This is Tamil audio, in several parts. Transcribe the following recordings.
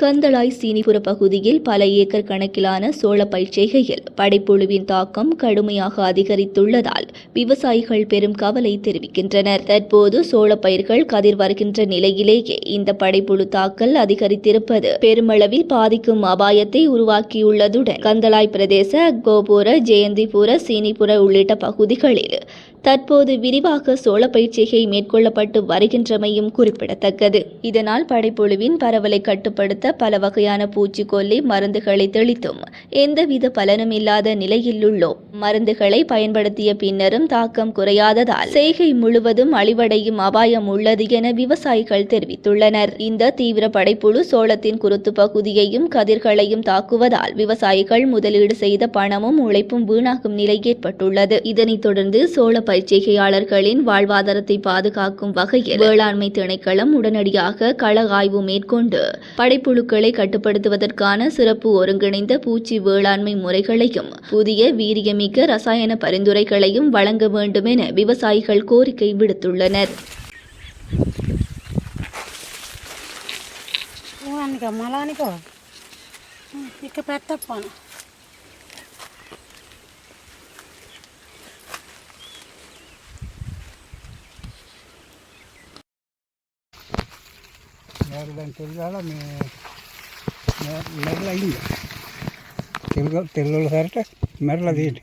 கந்தளாய் சீனிபுர பகுதியில் பல ஏக்கர் கணக்கிலான சோள பயிர்ச்செய்கையில் படைப்புழுவின் தாக்கம் கடுமையாக அதிகரித்துள்ளதால் விவசாயிகள் பெரும் கவலை தெரிவிக்கின்றனர். தற்போது சோள பயிர்கள் கதிர் வருகின்ற நிலையிலேயே இந்த படைப்புழு தாக்கல் அதிகரித்திருப்பது பெருமளவில் பாதிக்கும் அபாயத்தை உருவாக்கியுள்ளதுடன் கந்தளாய் பிரதேச கோபுர, ஜெயந்திபுர, சீனிபுர உள்ளிட்ட பகுதிகளில் தற்போது விரிவாக சோள பயிர்ச்செய்கை மேற்கொள்ளப்பட்டு வருகின்றமையும் குறிப்பிடத்தக்கது. இதனால் படைப்புழுவின் பரவலை கட்டுப்படுத்த பல வகையான பூச்சிக்கொல்லி மருந்துகளை தெளித்தும் எந்தவித பலனும் இல்லாத நிலையில் உள்ளோம். மருந்துகளை பயன்படுத்திய பின்னரும் தாக்கம் குறையாததால் செய்கை முழுவதும் அழிவடையும் அபாயம் உள்ளது என விவசாயிகள் தெரிவித்துள்ளனர். இந்த தீவிர படைப்புழு சோளத்தின் குருத்து பகுதியையும் கதிர்களையும் தாக்குவதால் விவசாயிகள் முதலீடு செய்த பணமும் உழைப்பும் வீணாகும் நிலை ஏற்பட்டுள்ளது. இதனைத் தொடர்ந்து சோள பயிர்ச்செய்கையாளர்களின் வாழ்வாதாரத்தை பாதுகாக்கும் வகையில் வேளாண்மை திணைக்களம் உடனடியாக கள ஆய்வு மேற்கொண்டு படைப்புழுக்களை கட்டுப்படுத்துவதற்கான சிறப்பு ஒருங்கிணைந்த பூச்சி வேளாண்மை முறைகளையும் புதிய வீரியமிக்க ரசாயன பரிந்துரைகளையும் வழங்க வேண்டும் என விவசாயிகள் கோரிக்கை விடுத்துள்ளனர். dan telgala merla ini telgala sarta merla dini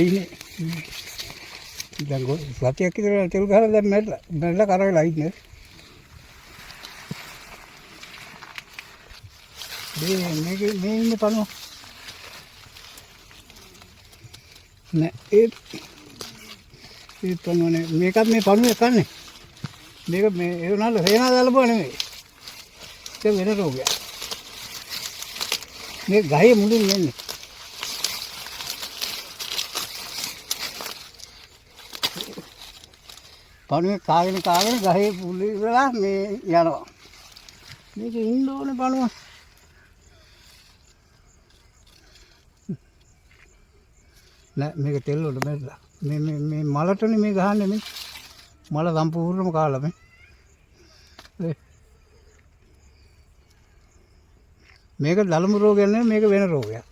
ini dan go latiya kita telgala dan merla karagala ini ini panu nah itu panu ne makeup me panu kan ne මේක මේ ඒ උනාල හේනා දාලා නෙමෙයි. ඒක වෙන රෝගයක්. මේ ගහේ මුලින් යන්නේ. පණුවේ කාගෙන ගහේ පුලි වෙලා මේ යනවා. මේක ඉන්න ඕනේ පණුව. නෑ මේක තෙල් වල බැලලා. මේ මලටනේ මේ ගහන්නේ මේ. මල සම්පූර්ණම කාලා මේ. මේක දලමු රෝගයක් නෙමෙයි මේක වෙන රෝගයක්.